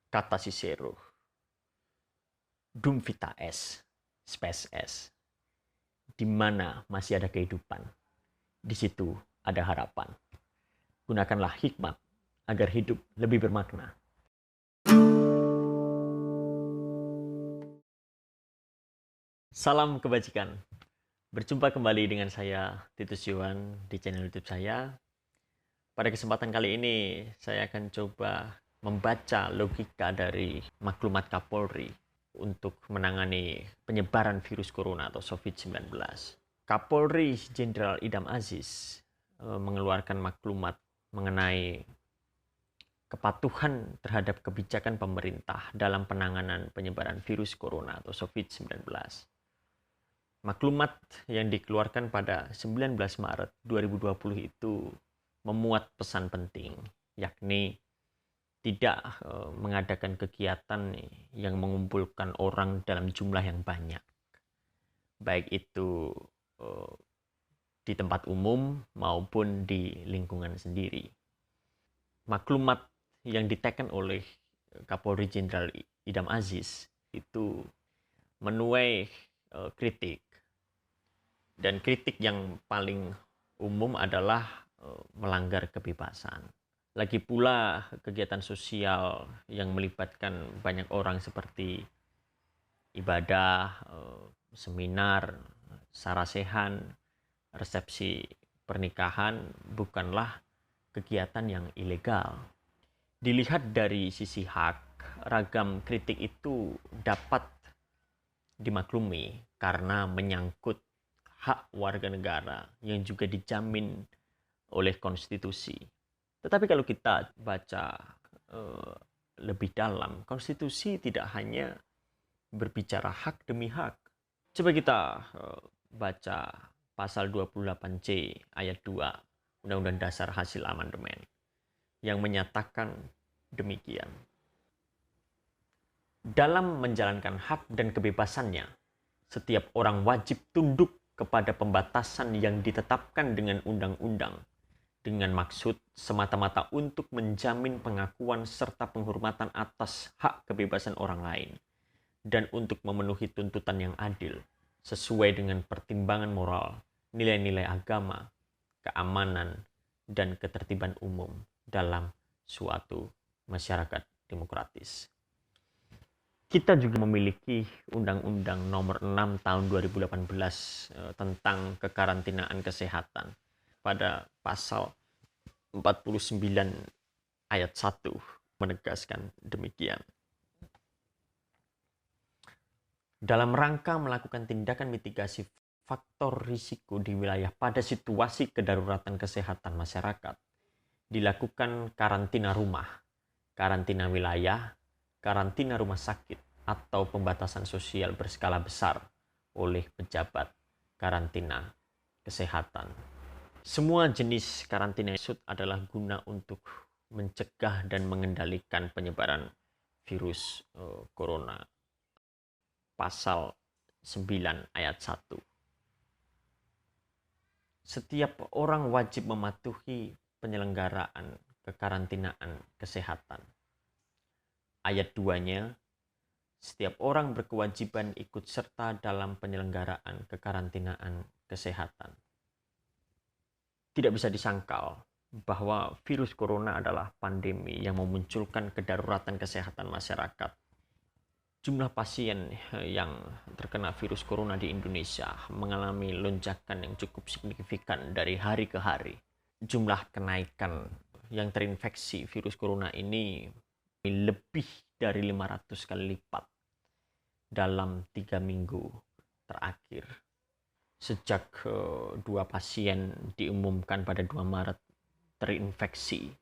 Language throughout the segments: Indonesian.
Kata Cicero, Dum vita est, spes est. Di mana masih ada kehidupan, di situ ada harapan. Gunakanlah hikmat agar hidup lebih bermakna. Salam kebajikan. Berjumpa kembali dengan saya, Titus Yuwan, di channel YouTube saya. Pada kesempatan kali ini, saya akan coba membaca logika dari maklumat Kapolri untuk menangani penyebaran virus corona atau COVID-19. Kapolri Jenderal Idam Aziz mengeluarkan maklumat mengenai kepatuhan terhadap kebijakan pemerintah dalam penanganan penyebaran virus corona atau COVID-19. Maklumat yang dikeluarkan pada 19 Maret 2020 itu memuat pesan penting, yakni tidak mengadakan kegiatan yang mengumpulkan orang dalam jumlah yang banyak, baik itu di tempat umum maupun di lingkungan sendiri. Maklumat yang diteken oleh Kapolri Jenderal Idam Aziz itu menuai kritik, dan kritik yang paling umum adalah melanggar kebebasan. Lagi pula kegiatan sosial yang melibatkan banyak orang seperti ibadah, seminar, sarasehan, resepsi pernikahan bukanlah kegiatan yang ilegal. Dilihat dari sisi hak, ragam kritik itu dapat dimaklumi karena menyangkut hak warga negara yang juga dijamin oleh konstitusi. Tetapi kalau kita baca lebih dalam, konstitusi tidak hanya berbicara hak demi hak. Coba kita baca pasal 28C ayat 2 Undang-Undang Dasar hasil amandemen yang menyatakan demikian. Dalam menjalankan hak dan kebebasannya, setiap orang wajib tunduk kepada pembatasan yang ditetapkan dengan undang-undang dengan maksud semata-mata untuk menjamin pengakuan serta penghormatan atas hak kebebasan orang lain dan untuk memenuhi tuntutan yang adil sesuai dengan pertimbangan moral, nilai-nilai agama, keamanan, dan ketertiban umum dalam suatu masyarakat demokratis. Kita juga memiliki Undang-Undang Nomor 6 Tahun 2018 tentang kekarantinaan kesehatan. Pada pasal 49 ayat 1 menegaskan demikian. Dalam rangka melakukan tindakan mitigasi faktor risiko di wilayah pada situasi kedaruratan kesehatan masyarakat, dilakukan karantina rumah, karantina wilayah, karantina rumah sakit, atau pembatasan sosial berskala besar oleh pejabat karantina kesehatan. Semua jenis karantina tersebut adalah guna untuk mencegah dan mengendalikan penyebaran virus corona. Pasal 9 ayat 1. Setiap orang wajib mematuhi penyelenggaraan kekarantinaan kesehatan. Ayat 2-nya, setiap orang berkewajiban ikut serta dalam penyelenggaraan kekarantinaan kesehatan. Tidak bisa disangkal bahwa virus corona adalah pandemi yang memunculkan kedaruratan kesehatan masyarakat. Jumlah pasien yang terkena virus corona di Indonesia mengalami lonjakan yang cukup signifikan dari hari ke hari. Jumlah kenaikan yang terinfeksi virus corona ini lebih dari 500 kali lipat dalam 3 minggu terakhir. Sejak 2 pasien diumumkan pada 2 Maret terinfeksi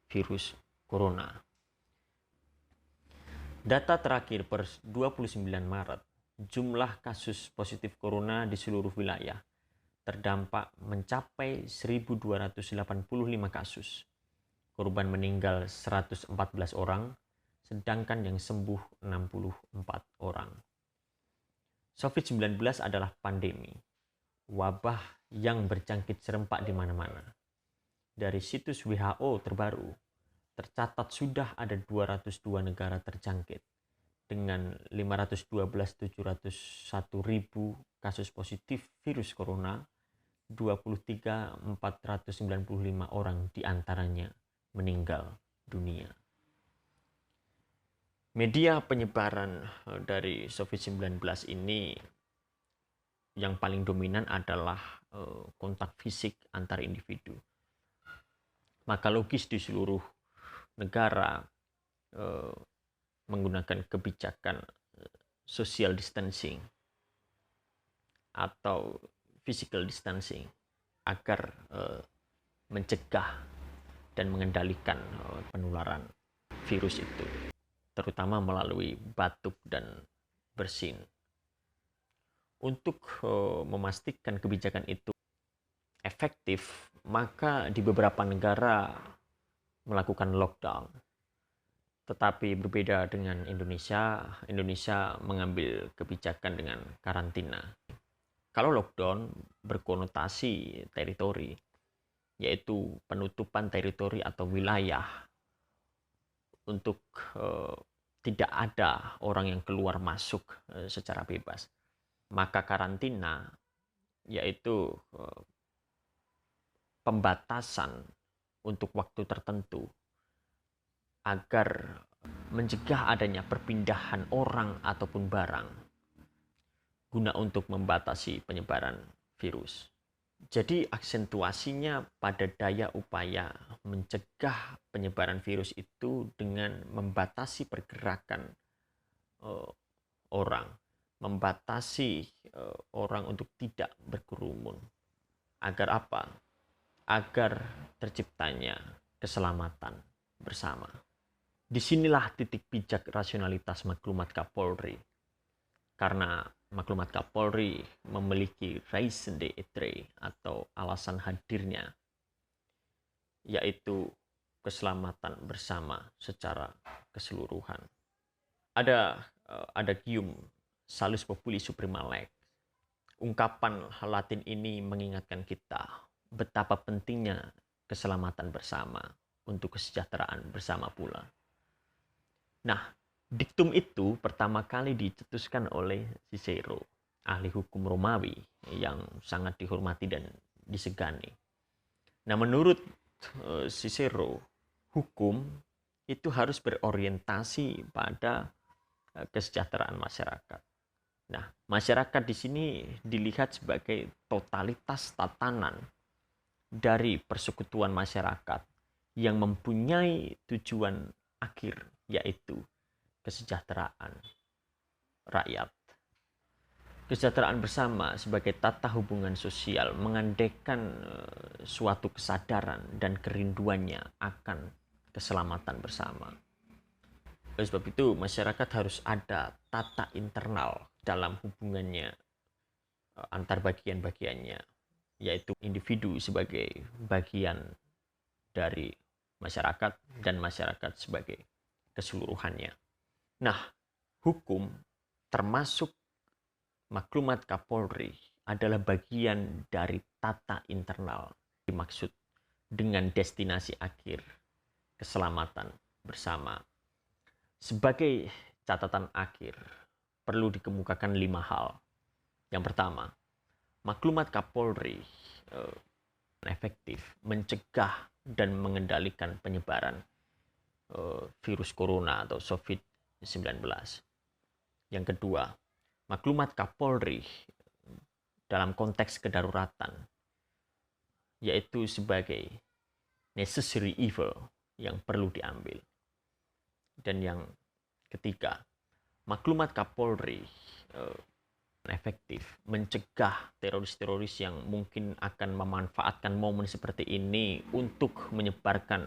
virus corona. Data terakhir per 29 Maret, jumlah kasus positif corona di seluruh wilayah terdampak mencapai 1.285 kasus. Korban meninggal 114 orang, sedangkan yang sembuh 64 orang. COVID-19 adalah pandemi, wabah yang berjangkit serempak di mana-mana. Dari situs WHO terbaru, tercatat sudah ada 202 negara terjangkit dengan 512.701.000 kasus positif virus corona, 23.495 orang diantaranya meninggal dunia. Media penyebaran dari COVID-19 ini yang paling dominan adalah kontak fisik antar individu. Maka logis di seluruh negara menggunakan kebijakan social distancing atau physical distancing agar mencegah dan mengendalikan penularan virus itu, terutama melalui batuk dan bersin. Untuk memastikan kebijakan itu efektif, maka di beberapa negara melakukan lockdown. Tetapi berbeda dengan Indonesia, Indonesia mengambil kebijakan dengan karantina. Kalau lockdown berkonotasi teritori, yaitu penutupan teritori atau wilayah untuk tidak ada orang yang keluar masuk secara bebas. Maka karantina yaitu pembatasan untuk waktu tertentu agar mencegah adanya perpindahan orang ataupun barang guna untuk membatasi penyebaran virus. Jadi aksentuasinya pada daya upaya mencegah penyebaran virus itu dengan membatasi pergerakan orang, membatasi orang untuk tidak berkerumun. Agar apa? Agar terciptanya keselamatan bersama. Disinilah titik bijak rasionalitas maklumat Kapolri. Karena maklumat Kapolri memiliki raison d'être atau alasan hadirnya, yaitu keselamatan bersama secara keseluruhan. Ada adagium salus populi suprema lex. Ungkapan Latin ini mengingatkan kita betapa pentingnya keselamatan bersama untuk kesejahteraan bersama pula. Nah, diktum itu pertama kali dicetuskan oleh Cicero, ahli hukum Romawi yang sangat dihormati dan disegani. Nah, menurut Cicero, hukum itu harus berorientasi pada kesejahteraan masyarakat. Nah, masyarakat di sini dilihat sebagai totalitas tatanan dari persekutuan masyarakat yang mempunyai tujuan akhir, yaitu kesejahteraan rakyat. Kesejahteraan bersama sebagai tata hubungan sosial mengandaikan suatu kesadaran dan kerinduannya akan keselamatan bersama. Oleh sebab itu, masyarakat harus ada tata internal dalam hubungannya antar bagian-bagiannya, yaitu individu sebagai bagian dari masyarakat dan masyarakat sebagai keseluruhannya. Nah, hukum termasuk maklumat Kapolri adalah bagian dari tata internal dimaksud dengan destinasi akhir keselamatan bersama. Sebagai catatan akhir, perlu dikemukakan 5 hal. Yang pertama, maklumat Kapolri efektif mencegah dan mengendalikan penyebaran virus corona atau COVID-19. Yang kedua, maklumat Kapolri dalam konteks kedaruratan, yaitu sebagai necessary evil yang perlu diambil. Dan yang ketiga, maklumat Kapolri efektif mencegah teroris-teroris yang mungkin akan memanfaatkan momen seperti ini untuk menyebarkan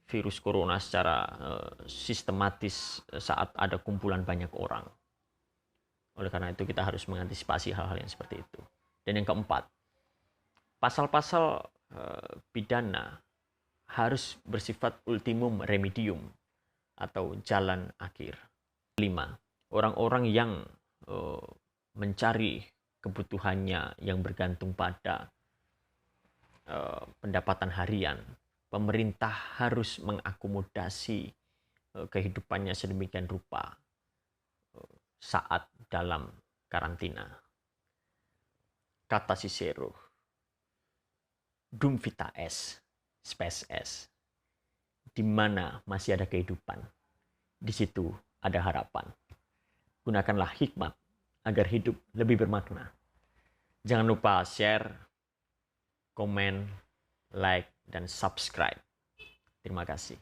virus corona secara sistematis saat ada kumpulan banyak orang. Oleh karena itu kita harus mengantisipasi hal-hal yang seperti itu. Dan yang keempat, pasal-pasal pidana harus bersifat ultimum remedium atau jalan akhir. 5. Orang-orang yang mencari kebutuhannya yang bergantung pada pendapatan harian, pemerintah harus mengakomodasi kehidupannya sedemikian rupa saat dalam karantina. Kata Cicero, Dum vita est, spes est. Di mana masih ada kehidupan, di situ ada harapan. Gunakanlah hikmat agar hidup lebih bermakna. Jangan lupa share, komen, like, dan subscribe. Terima kasih.